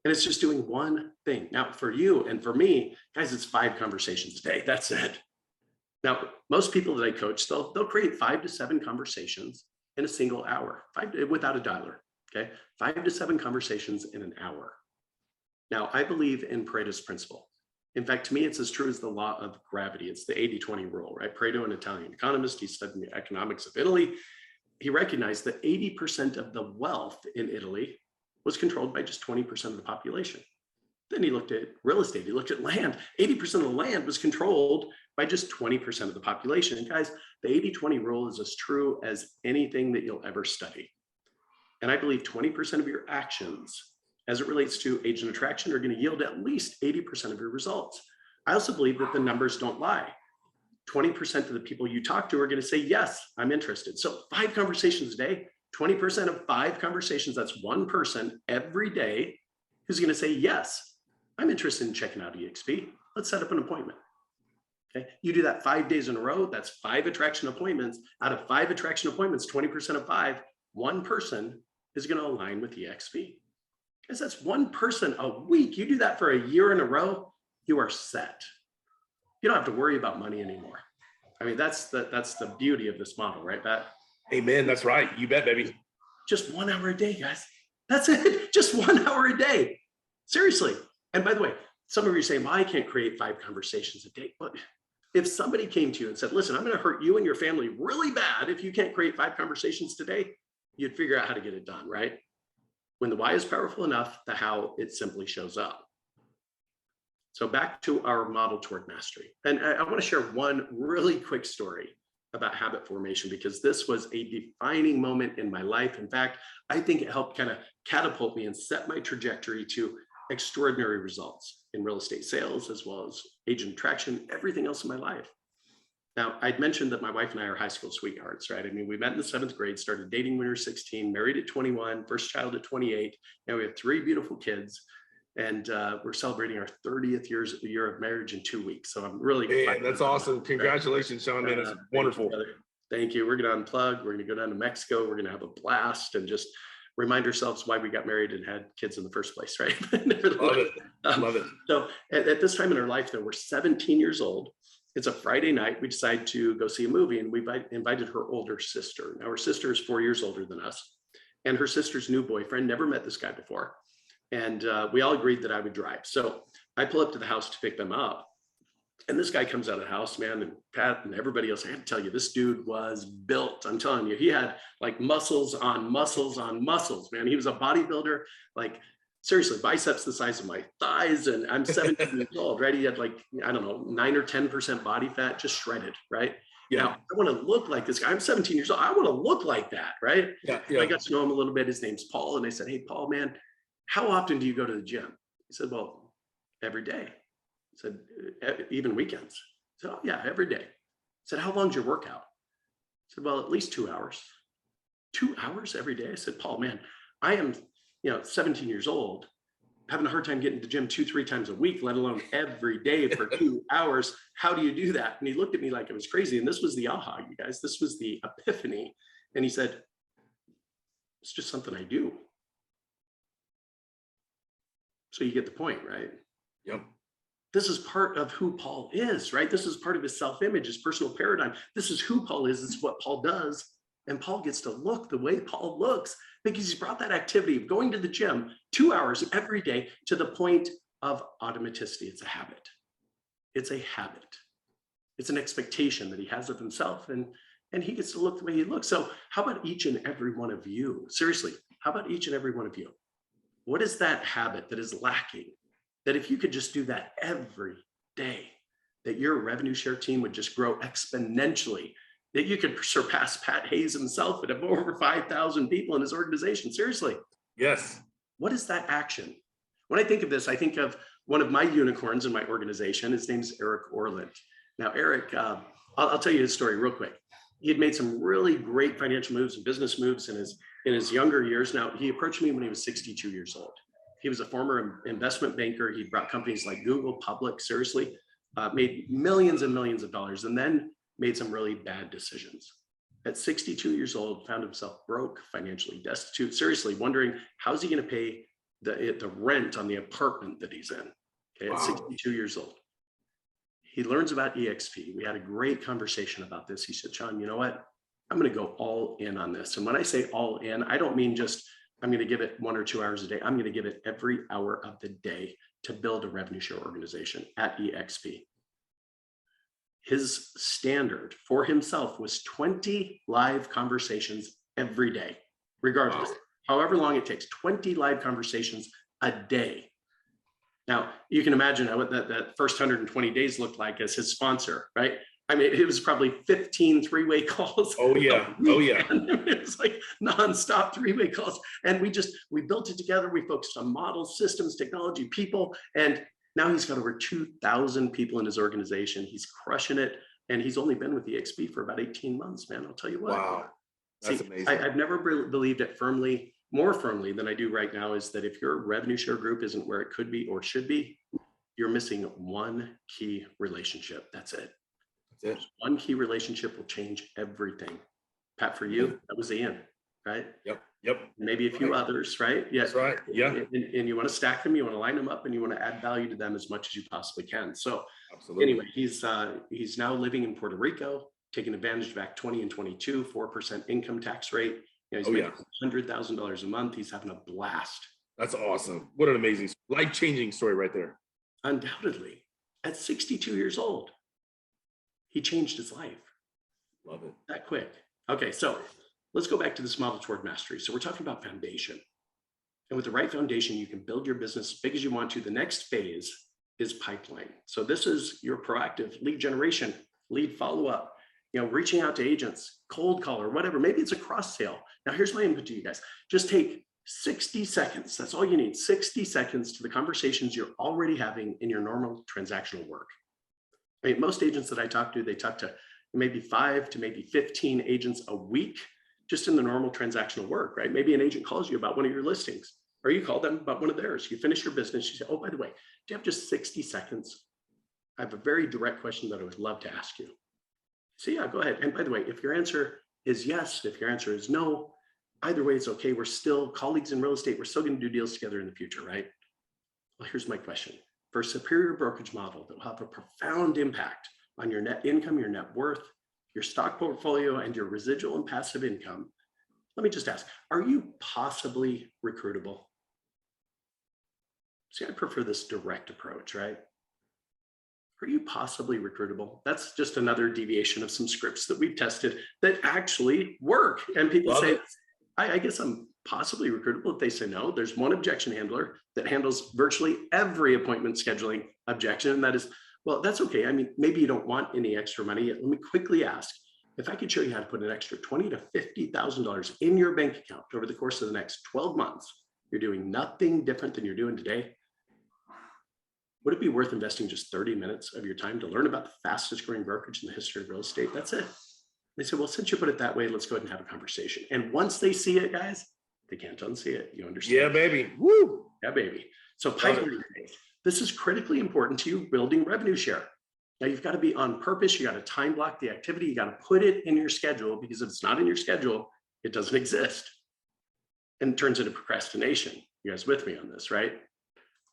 And it's just doing one thing. Now for you and for me, guys, it's 5 conversations a day. That's it. Now, most people that I coach, they'll create 5 to 7 conversations in a single hour, without a dialer, okay? 5 to 7 conversations in an hour. Now, I believe in Pareto's principle. In fact, to me, it's as true as the law of gravity. It's the 80-20 rule, right? Pareto, an Italian economist, he studied the economics of Italy. He recognized that 80% of the wealth in Italy was controlled by just 20% of the population. Then he looked at real estate, he looked at land. 80% of the land was controlled by just 20% of the population. And guys, the 80-20 rule is as true as anything that you'll ever study. And I believe 20% of your actions as it relates to agent attraction are going to yield at least 80% of your results. I also believe that the numbers don't lie. 20% of the people you talk to are going to say, yes, I'm interested. So 5 conversations a day, 20% of 5 conversations, that's one person every day who's going to say, yes, I'm interested in checking out EXP. Let's set up an appointment. Okay. You do that 5 days in a row, that's 5 attraction appointments. Out of 5 attraction appointments, 20% of 5, one person is going to align with EXP. Because that's one person a week. You do that for a year in a row, you are set. You don't have to worry about money anymore. I mean, that's the beauty of this model, right, Pat? Amen. That's right. You bet, baby. Just 1 hour a day, guys. That's it. Just 1 hour a day. Seriously. And by the way, some of you are saying, well, I can't create 5 conversations a day. But if somebody came to you and said, listen, I'm going to hurt you and your family really bad if you can't create 5 conversations today, you'd figure out how to get it done, right? When the why is powerful enough, the how, it simply shows up. So back to our model toward mastery. And I want to share one really quick story about habit formation, because this was a defining moment in my life. In fact, I think it helped kind of catapult me and set my trajectory to extraordinary results in real estate sales, as well as agent attraction, everything else in my life. Now, I'd mentioned that my wife and I are high school sweethearts, right? I mean, we met in the 7th grade, started dating when we were 16, married at 21, first child at 28. Now we have 3 beautiful kids, and we're celebrating our 30th year of marriage in 2 weeks. So I'm really excited. That's awesome. Congratulations, Shon, man. It's wonderful. Thank you. We're going to unplug. We're going to go down to Mexico. We're going to have a blast and just remind ourselves why we got married and had kids in the first place, right? Love it. Love it. So at this time in our life, though, we're 17 years old. It's a Friday night. We decide to go see a movie, and we invited her older sister. Now, her sister is 4 years older than us, and her sister's new boyfriend never met this guy before. And we all agreed that I would drive. So I pull up to the house to pick them up. And this guy comes out of the house, man, and Pat and everybody else, I had to tell you, this dude was built. I'm telling you, he had like muscles on muscles on muscles, man. He was a bodybuilder, like seriously, biceps the size of my thighs. And I'm 17 years old, right? He had like, I don't know, 9 or 10% body fat, just shredded, right? Yeah. Now, I want to look like this guy. I'm 17 years old. I want to look like that, right? Yeah. I got to know him a little bit. His name's Paul. And I said, hey, Paul, man, how often do you go to the gym? He said, well, every day. I said, even weekends? I said, oh yeah, every day. I said, how long's your workout? I said, well, at least 2 hours. 2 hours every day? I said, Paul, man, I am 17 years old, having a hard time getting to the gym 2-3 times a week, let alone every day for 2 hours. How do you do that? And he looked at me like I was crazy. And this was the aha, you guys. This was the epiphany. And he said, it's just something I do. So you get the point, right? Yep. This is part of who Paul is, right? This is part of his self-image, his personal paradigm. This is who Paul is. It's what Paul does And Paul gets to look the way Paul looks because he's brought that activity of going to the gym 2 hours every day to the point of automaticity. It's a habit. It's a habit. It's an expectation that he has of himself, and he gets to look the way he looks. So how about each and every one of you? Seriously, how about each and every one of you? What is that habit that is lacking? That if you could just do that every day, that your revenue share team would just grow exponentially, that you could surpass Pat Hayes himself and have over 5,000 people in his organization. Seriously. Yes. What is that action? When I think of this, I think of one of my unicorns in my organization. His name's Eric Orland. Now, Eric, I'll tell you his story real quick. He had made some really great financial moves and business moves in his younger years. Now, he approached me when he was 62 years old. He was a former investment banker. He brought companies like Google public, seriously, made millions and millions of dollars, and then made some really bad decisions. At 62 years old, found himself broke, financially destitute, seriously wondering, how's he going to pay the rent on the apartment that he's in? Okay, at 62 years old. He learns about EXP. We had a great conversation about this. He said, Shon, you know what? I'm going to go all in on this. And when I say all in, I don't mean just I'm going to give it 1 or 2 hours a day. I'm going to give it every hour of the day to build a revenue share organization at EXP. His standard for himself was 20 live conversations every day, regardless, however long it takes, 20 live conversations a day. Now, you can imagine what that first 120 days looked like as his sponsor, right? I mean, it was probably 15 three-way calls. Oh, yeah. Oh, yeah. It was like nonstop three-way calls. And we built it together. We focused on models, systems, technology, people. And now he's got over 2,000 people in his organization. He's crushing it. And he's only been with EXP for about 18 months, man. I'll tell you what. Wow. That's amazing. I've never believed it more firmly than I do right now, is that if your revenue share group isn't where it could be or should be, you're missing one key relationship. That's it. That's it. One key relationship will change everything. Pat, for you, that was Ian, right? Yep. Maybe a few others, right? Yeah. That's right. Yeah. And you want to stack them, you want to line them up, and you want to add value to them as much as you possibly can. So absolutely. Anyway, he's now living in Puerto Rico, taking advantage of Act 20 and 22, 4% income tax rate. You know, he's making $100,000 a month. He's having a blast. That's awesome. What an amazing, life-changing story right there. Undoubtedly, at 62 years old, he changed his life. Love it. That quick. Okay, so let's go back to this model toward mastery. So we're talking about foundation. And with the right foundation, you can build your business as big as you want to. The next phase is pipeline. So this is your proactive lead generation, lead follow-up, reaching out to agents, cold call or whatever. Maybe it's a cross sale. Now here's my input to you guys. Just take 60 seconds. That's all you need. 60 seconds to the conversations you're already having in your normal transactional work. I mean, most agents that I talk to, they talk to maybe 5 to maybe 15 agents a week, just in the normal transactional work, right? Maybe an agent calls you about one of your listings, or you call them about one of theirs. You finish your business. You say, oh, by the way, do you have just 60 seconds? I have a very direct question that I would love to ask you. So yeah, go ahead. And by the way, if your answer is yes, if your answer is no, either way, it's okay. We're still colleagues in real estate. We're still going to do deals together in the future, right? Well, here's my question. For a superior brokerage model that will have a profound impact on your net income, your net worth, your stock portfolio, and your residual and passive income, let me just ask, are you possibly recruitable? See, I prefer this direct approach, right? Are you possibly recruitable? That's just another deviation of some scripts that we've tested that actually work. And people say, I guess I'm possibly recruitable. If they say no, there's one objection handler that handles virtually every appointment scheduling objection. And that is, well, that's okay. I mean, maybe you don't want any extra money. Let me quickly ask, if I could show you how to put an extra $20,000 to $50,000 in your bank account over the course of the next 12 months, you're doing nothing different than you're doing today. Would it be worth investing just 30 minutes of your time to learn about the fastest growing brokerage in the history of real estate? That's it. They said, well, since you put it that way, let's go ahead and have a conversation. And once they see it, guys, they can't unsee it. You understand? Yeah, baby. Woo. Yeah, baby. So pipeline, this is critically important to you building revenue share. Now you've got to be on purpose. You got to time block the activity. You got to put it in your schedule, because if it's not in your schedule, it doesn't exist and it turns into procrastination. You guys with me on this, right?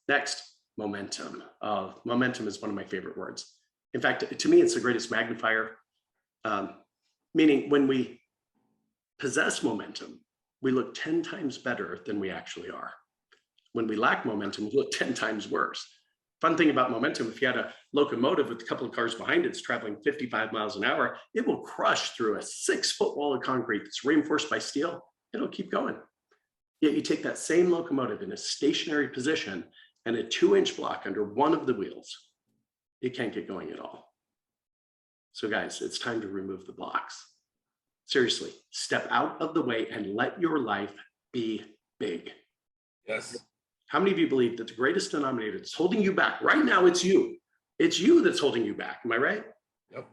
Next, momentum. Momentum is one of my favorite words. In fact, to me, it's the greatest magnifier. Meaning when we possess momentum, we look 10 times better than we actually are. When we lack momentum, we look 10 times worse. Fun thing about momentum, if you had a locomotive with a couple of cars behind it, it's traveling 55 miles an hour, it will crush through a 6-foot wall of concrete that's reinforced by steel. It'll keep going. Yet you take that same locomotive in a stationary position and a 2-inch block under one of the wheels, it can't get going at all. So guys, it's time to remove the blocks. Seriously, step out of the way and let your life be big. Yes. How many of you believe that the greatest denominator that's holding you back right now, it's you. It's you that's holding you back. Am I right? Yep.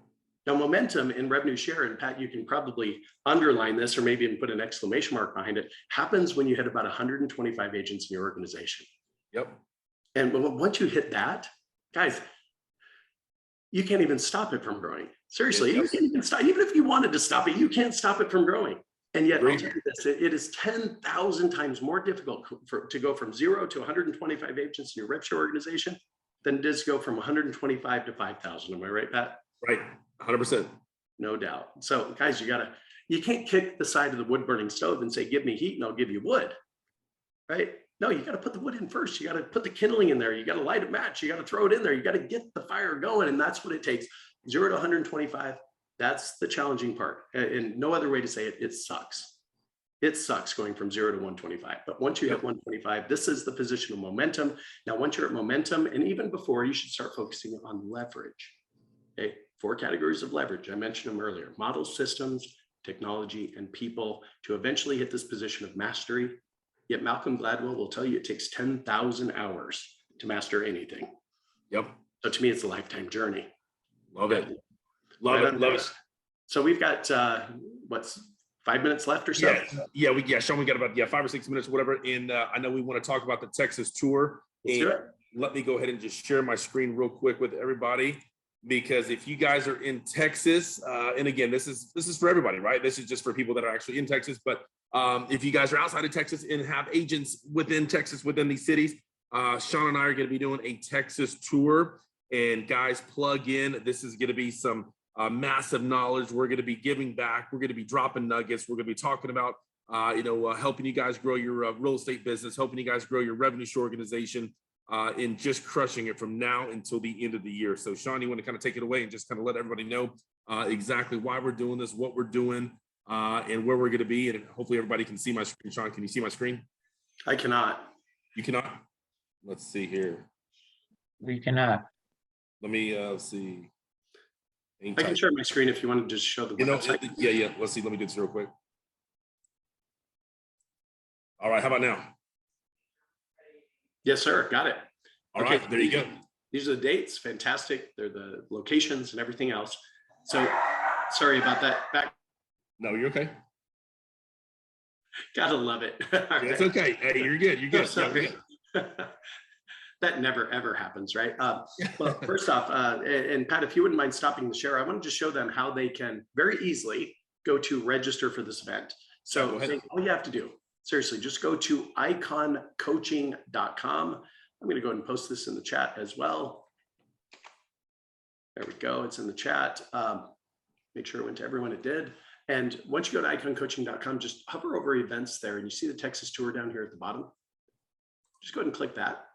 Now, momentum in revenue share, and Pat, you can probably underline this or maybe even put an exclamation mark behind it, happens when you hit about 125 agents in your organization. Yep. And once you hit that, guys, you can't even stop it from growing. Seriously, you can't even stop. Even if you wanted to stop it, you can't stop it from growing. And yet, I'll tell you this, it is 10,000 times more difficult to go from 0 to 125 agents in your rep share organization than it is to go from 125 to 5,000. Am I right, Pat? Right, 100%. No doubt. So, guys, you can't kick the side of the wood burning stove and say, give me heat and I'll give you wood, right? No, you got to put the wood in first. You got to put the kindling in there. You got to light a match. You got to throw it in there. You got to get the fire going. And that's what it takes. 0 to 125. That's the challenging part. And no other way to say it, it sucks. It sucks going from 0 to 125. But once you hit 125, this is the position of momentum. Now, once you're at momentum, and even before, you should start focusing on leverage. Okay, 4 categories of leverage. I mentioned them earlier: models, systems, technology, and people, to eventually hit this position of mastery. Yet Malcolm Gladwell will tell you it takes 10,000 hours to master anything. Yep. So to me, it's a lifetime journey. Love it. Love it. So we've got what's 5 minutes left or so? Shon, we got about 5 or 6 minutes, whatever. And I know we want to talk about the Texas tour. Let's do it. Let me go ahead and just share my screen real quick with everybody, because if you guys are in Texas, and again, this is for everybody, right? This is just for people that are actually in Texas. But if you guys are outside of Texas and have agents within Texas, within these cities, Shon and I are going to be doing a Texas tour. And guys, plug in. This is going to be some massive knowledge. We're going to be giving back. We're going to be dropping nuggets. We're going to be talking about, helping you guys grow your real estate business, helping you guys grow your revenue share organization, and just crushing it from now until the end of the year. So, Shon, you want to kind of take it away and just kind of let everybody know exactly why we're doing this, what we're doing, and where we're going to be. And hopefully everybody can see my screen. Shon, can you see my screen? I cannot. You cannot? Let's see here. We cannot. Let me see. I can share my screen if you want to just show the website. Yeah. Let's see. Let me do this real quick. All right. How about now? Yes, sir. Got it. All right. There you go. These are the dates. Fantastic. They're the locations and everything else. So sorry about that. Back. No, you're okay. Gotta love it. It's okay. Hey, you're good. You're good. Sorry. That never, ever happens, right? Well, first off, and Pat, if you wouldn't mind stopping the share, I want to just show them how they can very easily go to register for this event. So all you have to do, seriously, just go to iconcoaching.com. I'm going to go ahead and post this in the chat as well. There we go. It's in the chat. Make sure it went to everyone. It did. And once you go to iconcoaching.com, just hover over events there, and you see the Texas tour down here at the bottom. Just go ahead and click that.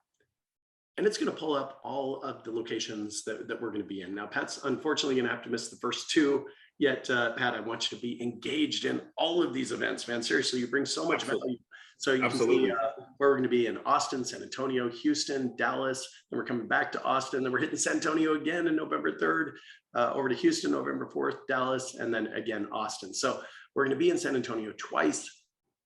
And it's going to pull up all of the locations that we're going to be in. Now, Pat's unfortunately going to have to miss the first 2. Yet, Pat, I want you to be engaged in all of these events, man. Seriously, you bring so much value. So you can see where we're going to be in Austin, San Antonio, Houston, Dallas. Then we're coming back to Austin. Then we're hitting San Antonio again on November 3rd, over to Houston, November 4th, Dallas, and then again, Austin. So we're going to be in San Antonio twice.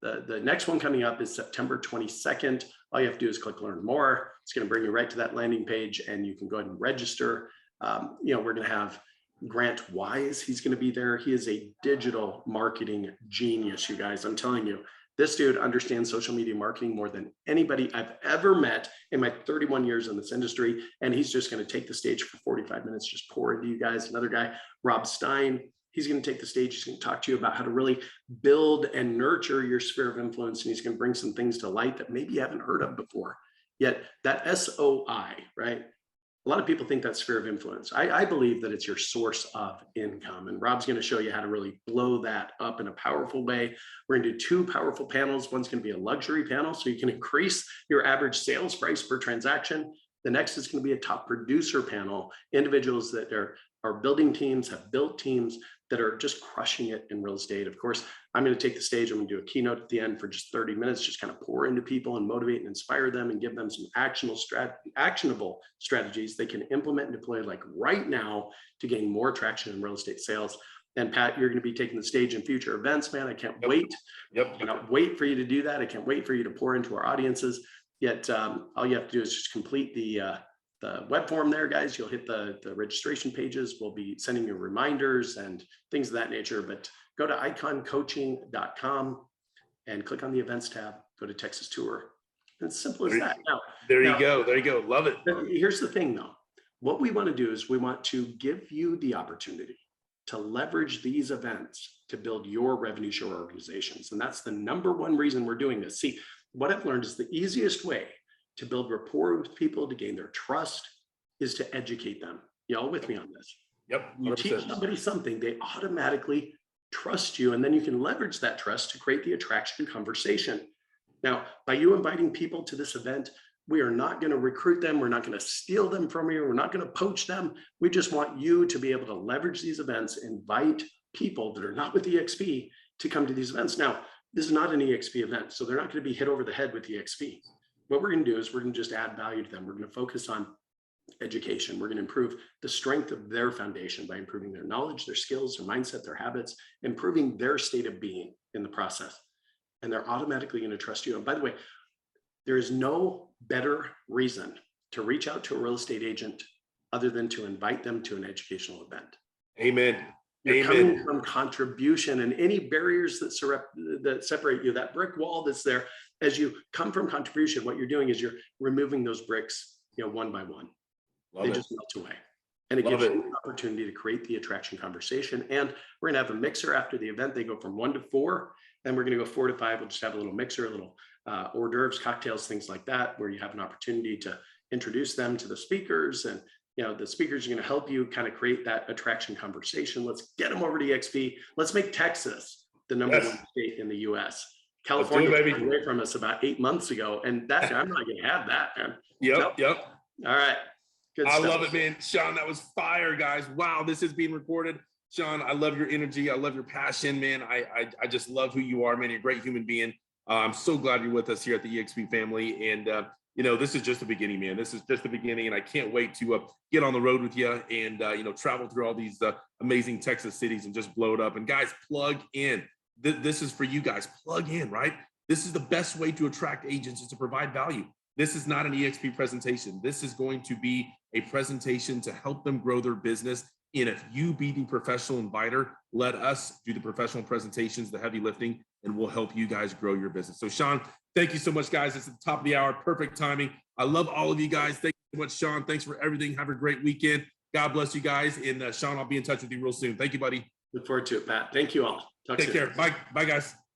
The next one coming up is September 22nd. All you have to do is click learn more. It's going to bring you right to that landing page, and you can go ahead and register. We're going to have Grant Wise. He's going to be there. He is a digital marketing genius, you guys. I'm telling you, this dude understands social media marketing more than anybody I've ever met in my 31 years in this industry. And he's just going to take the stage for 45 minutes, just pour into you guys. Another guy, Rob Stein. He's going to take the stage. He's going to talk to you about how to really build and nurture your sphere of influence. And he's going to bring some things to light that maybe you haven't heard of before. Yet that SOI, right? A lot of people think that's sphere of influence. I believe that it's your source of income. And Rob's going to show you how to really blow that up in a powerful way. We're going to do 2 powerful panels. One's going to be a luxury panel, so you can increase your average sales price per transaction. The next is going to be a top producer panel, individuals that are building teams, have built teams that are just crushing it in real estate. Of course, I'm going to take the stage. I'm going to do a keynote at the end for just 30 minutes, just kind of pour into people and motivate and inspire them and give them some actionable strategies they can implement and deploy like right now to gain more traction in real estate sales. And Pat, you're going to be taking the stage in future events, man. I can't wait. I cannot wait for you to do that. I can't wait for you to pour into our audiences. Yet all you have to do is just complete the web form there, guys. You'll hit the registration pages. We'll be sending you reminders and things of that nature, but go to iconcoaching.com and click on the events tab, go to Texas Tour. It's simple as that. Now, there you go. Love it. Here's the thing though. What we want to do is we want to give you the opportunity to leverage these events to build your revenue share organizations. And that's the #1 reason we're doing this. See, what I've learned is the easiest way to build rapport with people, to gain their trust, is to educate them. Y'all with me on this? Yep. 100%. You teach somebody something, they automatically trust you, and then you can leverage that trust to create the attraction conversation. Now, by you inviting people to this event, we are not going to recruit them. We're not going to steal them from you. We're not going to poach them. We just want you to be able to leverage these events, invite people that are not with EXP to come to these events. Now, this is not an EXP event, so they're not going to be hit over the head with EXP. What we're going to do is we're going to just add value to them. We're going to focus on education. We're going to improve the strength of their foundation by improving their knowledge, their skills, their mindset, their habits, improving their state of being in the process. And they're automatically going to trust you. And by the way, there is no better reason to reach out to a real estate agent other than to invite them to an educational event. Amen. You're coming from contribution, and any barriers that separate you, that brick wall that's there, as you come from contribution, what you're doing is you're removing those bricks, one by one. They just melt away. And it gives you an opportunity to create the attraction conversation. And we're going to have a mixer after the event. They go from 1 to 4, and we're going to go 4 to 5. We'll just have a little mixer, a little hors d'oeuvres, cocktails, things like that, where you have an opportunity to introduce them to the speakers. And the speakers are going to help you kind of create that attraction conversation. Let's get them over to EXP. Let's make Texas the #1 state in the US. California was away from us about 8 months ago, and that I'm not going to have that, man. Yep. All right. Good stuff. I love it, man. Shon, that was fire, guys. Wow, this is being recorded. Shon, I love your energy. I love your passion, man. I just love who you are, man. You're a great human being. I'm so glad you're with us here at the EXP family. And, this is just the beginning, man. This is just the beginning. And I can't wait to get on the road with you and, travel through all these amazing Texas cities and just blow it up. And guys, plug in. This is for you guys. Plug in, right? This is the best way to attract agents, is to provide value. This is not an EXP presentation. This is going to be a presentation to help them grow their business. And if you be the professional inviter, let us do the professional presentations, the heavy lifting, and we'll help you guys grow your business. So Shon, thank you so much, guys. It's at the top of the hour. Perfect timing. I love all of you guys. Thank you so much, Shon. Thanks for everything. Have a great weekend. God bless you guys. And Shon, I'll be in touch with you real soon. Thank you, buddy. Look forward to it, Pat. Thank you all. Take care. Bye, guys.